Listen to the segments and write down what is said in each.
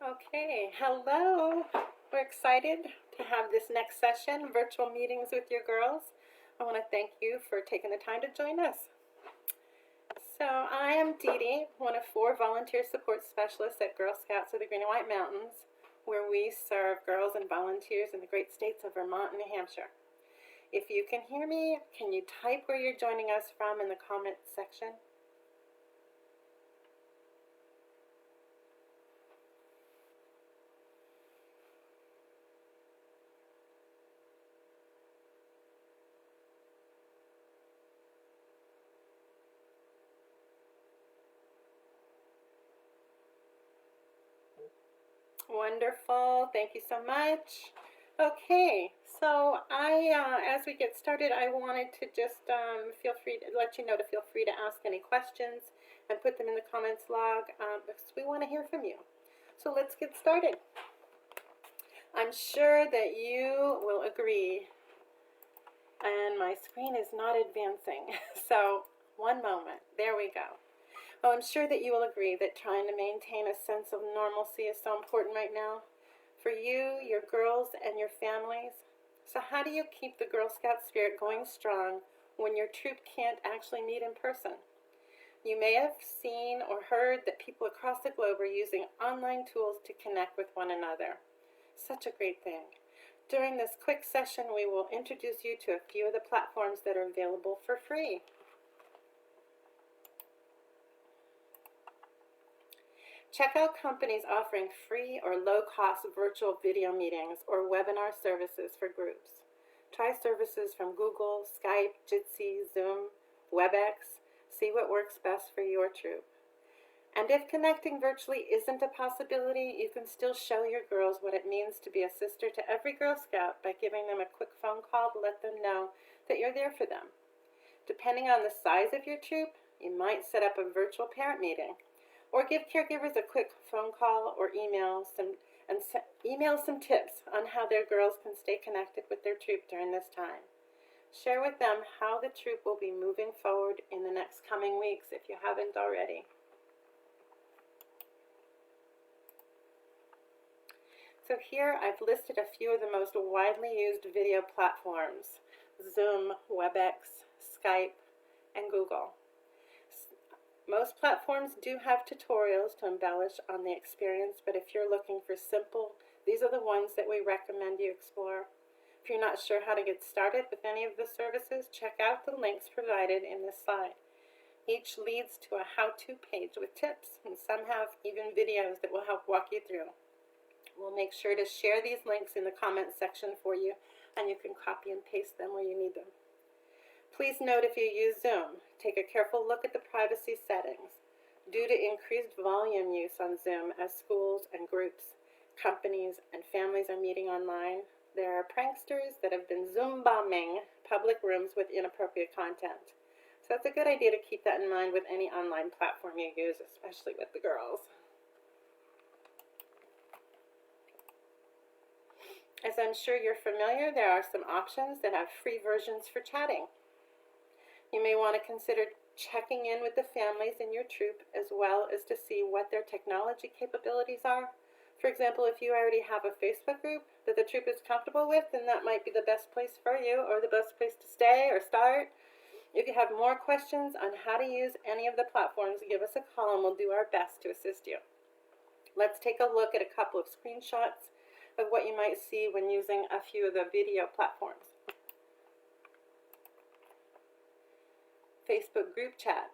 Okay, hello. We're excited to have this next session, virtual meetings with your girls. I want to thank you for taking the time to join us. So I am Dee Dee, one of 4 volunteer support specialists at Girl Scouts of the Green and White Mountains, where we serve girls and volunteers in the great states of Vermont and New Hampshire. If you can hear me, can you type where you're joining us from in the comments section? Wonderful. Thank you so much. Okay, so as we get started, I wanted to just feel free to let you know to feel free to ask any questions and put them in the comments log because we want to hear from you. So let's get started. I'm sure that you will agree, and my screen is not advancing, so one moment. There we go. Well, I'm sure that you will agree that trying to maintain a sense of normalcy is so important right now for you, your girls, and your families. So how do you keep the Girl Scout spirit going strong when your troop can't actually meet in person? You may have seen or heard that people across the globe are using online tools to connect with one another. Such a great thing. During this quick session, we will introduce you to a few of the platforms that are available for free. Check out companies offering free or low-cost virtual video meetings or webinar services for groups. Try services from Google, Skype, Jitsi, Zoom, WebEx. See what works best for your troop. And if connecting virtually isn't a possibility, you can still show your girls what it means to be a sister to every Girl Scout by giving them a quick phone call to let them know that you're there for them. Depending on the size of your troop, you might set up a virtual parent meeting, or give caregivers a quick phone call or email some tips on how their girls can stay connected with their troop during this time. Share with them how the troop will be moving forward in the next coming weeks if you haven't already. So here I've listed a few of the most widely used video platforms: Zoom, WebEx, Skype, and Google. Most platforms do have tutorials to embellish on the experience, but if you're looking for simple, these are the ones that we recommend you explore. If you're not sure how to get started with any of the services, check out the links provided in this slide. Each leads to a how-to page with tips, and some have even videos that will help walk you through. We'll make sure to share these links in the comments section for you, and you can copy and paste them where you need them. Please note, if you use Zoom, take a careful look at the privacy settings. Due to increased volume use on Zoom as schools and groups, companies, and families are meeting online, there are pranksters that have been Zoom bombing public rooms with inappropriate content. So it's a good idea to keep that in mind with any online platform you use, especially with the girls. As I'm sure you're familiar, there are some options that have free versions for chatting. You may want to consider checking in with the families in your troop as well as to see what their technology capabilities are. For example, if you already have a Facebook group that the troop is comfortable with, then that might be the best place for you or the best place to stay or start. If you have more questions on how to use any of the platforms, give us a call and we'll do our best to assist you. Let's take a look at a couple of screenshots of what you might see when using a few of the video platforms. Facebook group chat.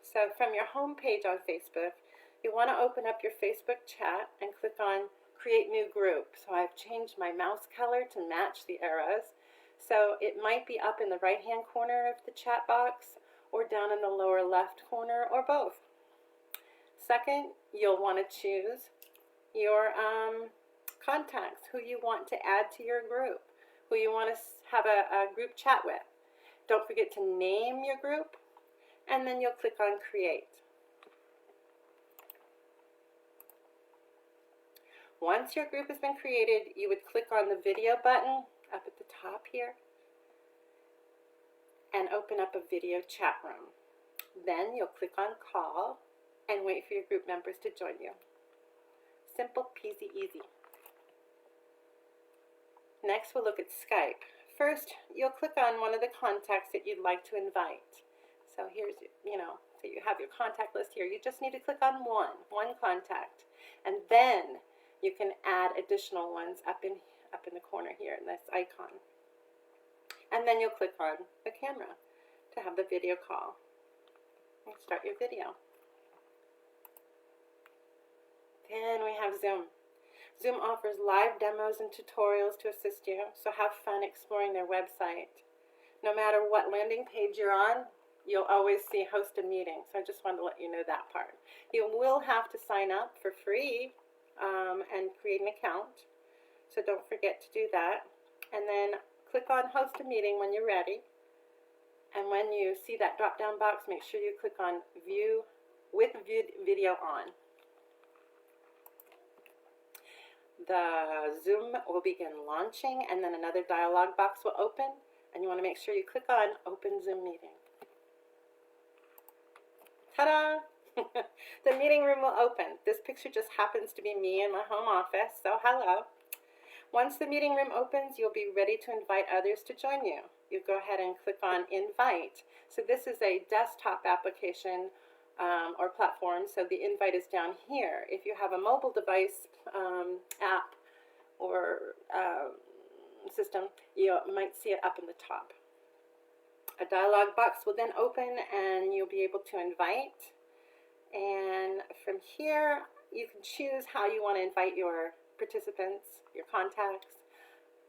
So from your home page on Facebook, you want to open up your Facebook chat and click on Create New Group. So I've changed my mouse color to match the arrows. So it might be up in the right-hand corner of the chat box or down in the lower left corner or both. Second, you'll want to choose your contacts, who you want to add to your group, who you want to have a group chat with. Don't forget to name your group, and then you'll click on Create. Once your group has been created, you would click on the video button up at the top here and open up a video chat room. Then you'll click on Call and wait for your group members to join you. Simple, peasy, easy. Next, we'll look at Skype. First, you'll click on one of the contacts that you'd like to invite. So here's, so you have your contact list here. You just need to click on one contact, and then you can add additional ones up in the corner here in this icon. And then you'll click on the camera to have the video call. And start your video. Then we have Zoom. Zoom offers live demos and tutorials to assist you, so have fun exploring their website. No matter what landing page you're on, you'll always see host a meeting, so I just wanted to let you know that part. You will have to sign up for free and create an account, so don't forget to do that. And then click on host a meeting when you're ready, and when you see that drop down box, make sure you click on view with video on. The Zoom will begin launching, and then another dialog box will open, and you want to make sure you click on Open Zoom Meeting. Ta-da! The meeting room will open. This picture just happens to be me in my home office, so hello. Once the meeting room opens, you'll be ready to invite others to join you. You go ahead and click on Invite. So this is a desktop application or platform, so the invite is down here. If you have a mobile device app or system, you might see it up in the top. A dialog box will then open, and you'll be able to invite. And from here, you can choose how you want to invite your participants, your contacts.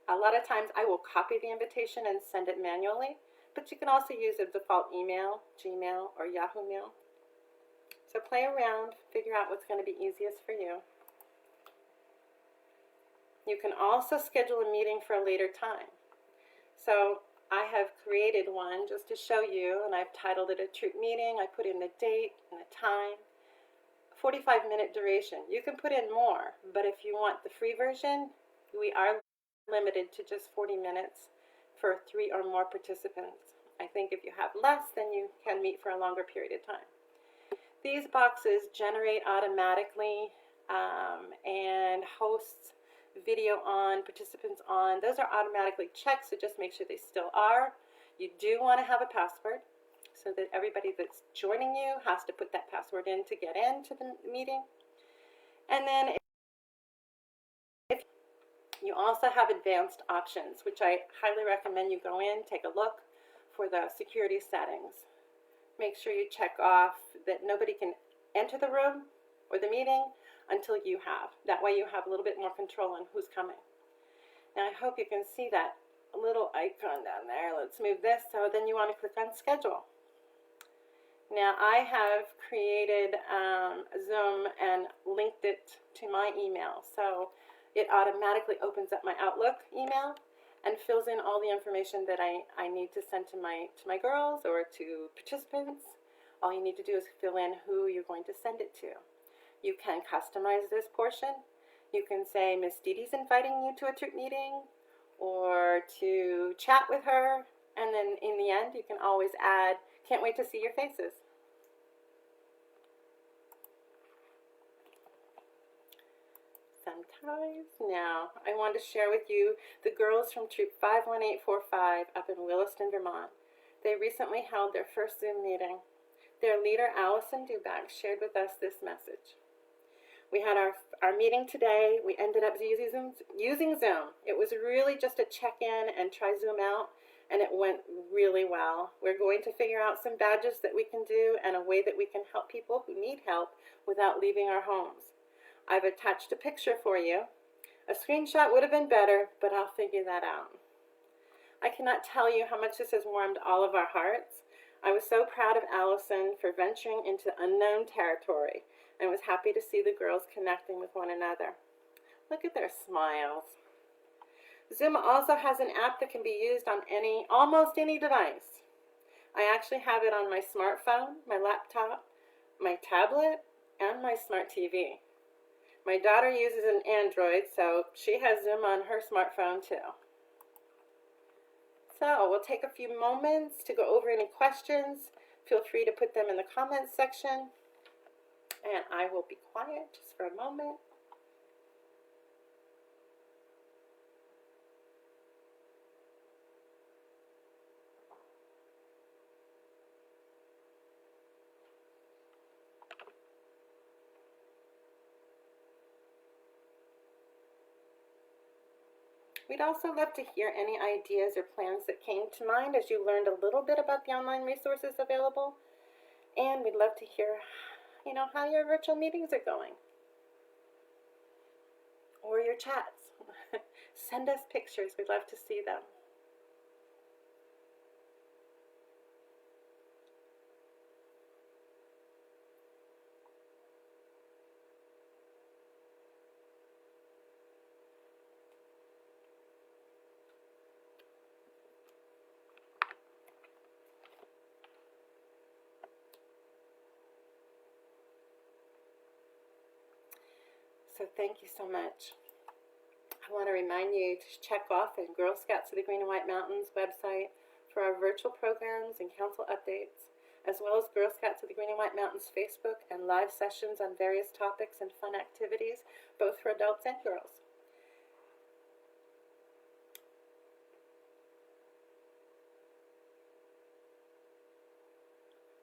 A lot of times I will copy the invitation and send it manually, but you can also use a default email, Gmail, or Yahoo Mail. So play around, figure out what's going to be easiest for you. You can also schedule a meeting for a later time. So I have created one just to show you, and I've titled it a troop meeting. I put in the date and the time, 45-minute duration. You can put in more, but if you want the free version, we are limited to just 40 minutes for 3 or more participants. I think if you have less, then you can meet for a longer period of time. These boxes generate automatically and hosts video on, participants on. Those are automatically checked, so just make sure they still are. You do want to have a password so that everybody that's joining you has to put that password in to get into the meeting. And then if you also have advanced options, which I highly recommend you go in, take a look for the security settings. Make sure you check off that nobody can enter the room or the meeting until you have. That way you have a little bit more control on who's coming. Now I hope you can see that little icon down there. Let's move this. So then you want to click on schedule. Now I have created Zoom and linked it to my email. So it automatically opens up my Outlook email and fills in all the information that I need to send to my girls or to participants. All you need to do is fill in who you're going to send it to. You can customize this portion. You can say Miss Dee Dee's inviting you to a troop meeting, or to chat with her, and then in the end you can always add, can't wait to see your faces. Sometimes. Now, I want to share with you the girls from Troop 51845 up in Williston, Vermont. They recently held their first Zoom meeting. Their leader, Allison Duback, shared with us this message. We had our meeting today. We ended up using Zoom. It was really just a check-in and try Zoom out, and it went really well. We're going to figure out some badges that we can do and a way that we can help people who need help without leaving our homes. I've attached a picture for you. A screenshot would have been better, but I'll figure that out. I cannot tell you how much this has warmed all of our hearts. I was so proud of Allison for venturing into unknown territory and was happy to see the girls connecting with one another. Look at their smiles. Zoom also has an app that can be used on almost any device. I actually have it on my smartphone, my laptop, my tablet, and my smart TV. My daughter uses an Android, so she has Zoom on her smartphone too. So we'll take a few moments to go over any questions. Feel free to put them in the comments section. And I will be quiet just for a moment. We'd also love to hear any ideas or plans that came to mind as you learned a little bit about the online resources available. And we'd love to hear, how your virtual meetings are going. Or your chats. Send us pictures. We'd love to see them. So thank you so much. I want to remind you to check off the Girl Scouts of the Green and White Mountains website for our virtual programs and council updates, as well as Girl Scouts of the Green and White Mountains Facebook and live sessions on various topics and fun activities, both for adults and girls.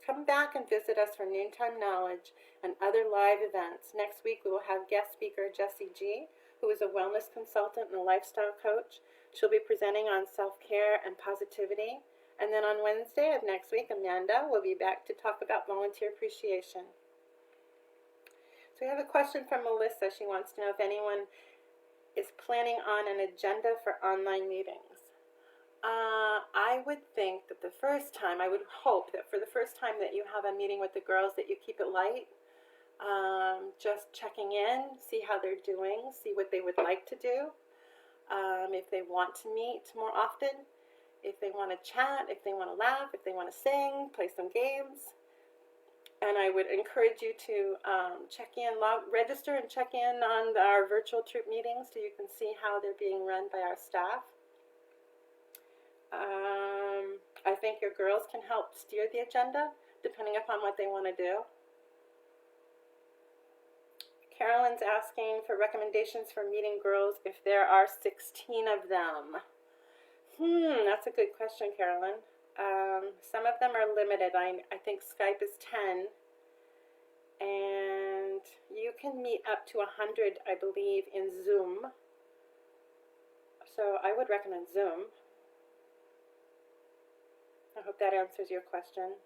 Come back and visit us for Noontime Knowledge and other live events. Next week we will have guest speaker Jessie G., who is a wellness consultant and a lifestyle coach. She'll be presenting on self-care and positivity. And then on Wednesday of next week, Amanda will be back to talk about volunteer appreciation. So we have a question from Melissa. She wants to know if anyone is planning on an agenda for online meetings. I would think that I would hope that for the first time that you have a meeting with the girls that you keep it light. Just checking in, see how they're doing, see what they would like to do, if they want to meet more often, if they want to chat, if they want to laugh, if they want to sing, play some games. And I would encourage you to register and check in on our virtual troop meetings so you can see how they're being run by our staff. I think your girls can help steer the agenda depending upon what they want to do. Carolyn's asking for recommendations for meeting girls if there are 16 of them. That's a good question, Carolyn. Some of them are limited. I think Skype is 10. And you can meet up to 100, I believe, in Zoom. So I would recommend Zoom. I hope that answers your question.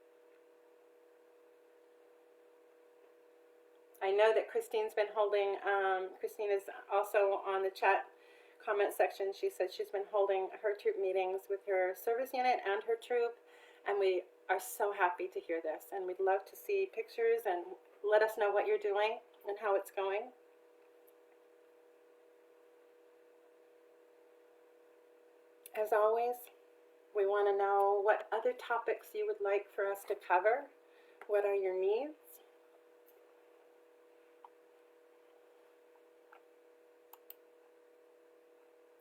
I know that Christine is also on the chat comment section. She said she's been holding her troop meetings with her service unit and her troop, and we are so happy to hear this, and we'd love to see pictures and let us know what you're doing and how it's going. As always, we want to know what other topics you would like for us to cover. What are your needs?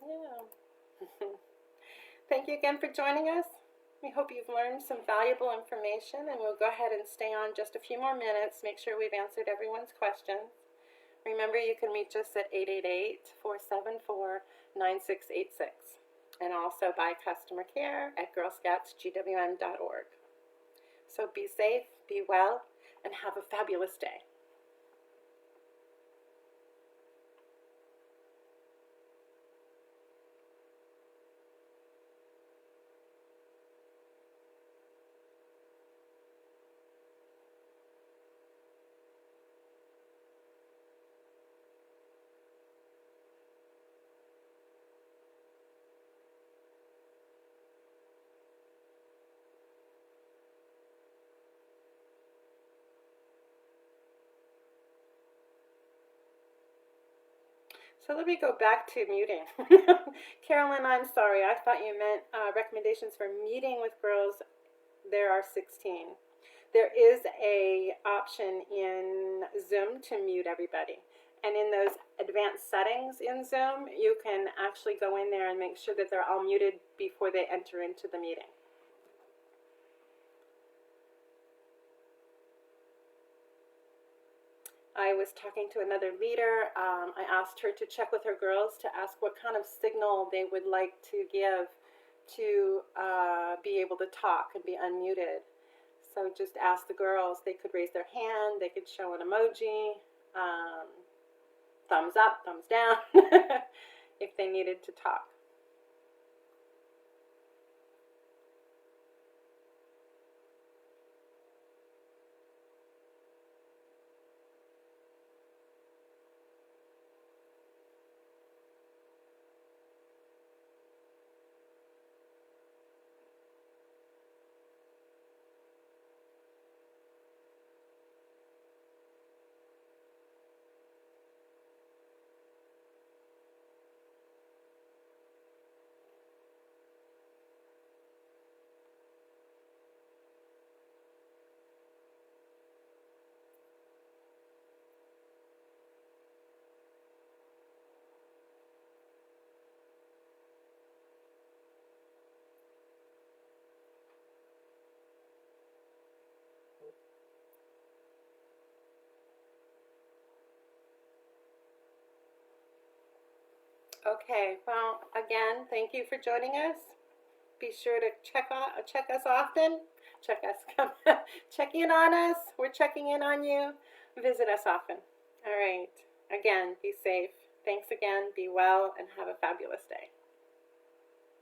Yeah. Thank you again for joining us. We hope you've learned some valuable information, and we'll go ahead and stay on just a few more minutes, make sure we've answered everyone's questions. Remember, you can reach us at 888-474-9686. And also by customer care at girlscoutsgwm.org. So be safe, be well, and have a fabulous day. So let me go back to muting. Carolyn, I'm sorry. I thought you meant recommendations for meeting with girls. There are 16. There is a option in Zoom to mute everybody. And in those advanced settings in Zoom, you can actually go in there and make sure that they're all muted before they enter into the meeting. I was talking to another leader. I asked her to check with her girls to ask what kind of signal they would like to give to be able to talk and be unmuted. So just ask the girls. They could raise their hand. They could show an emoji, thumbs up, thumbs down, if they needed to talk. Okay, well, again, thank you for joining us. Be sure to check us often. Check in on us. We're checking in on you. Visit us often. All right. Again, be safe. Thanks again. Be well and have a fabulous day.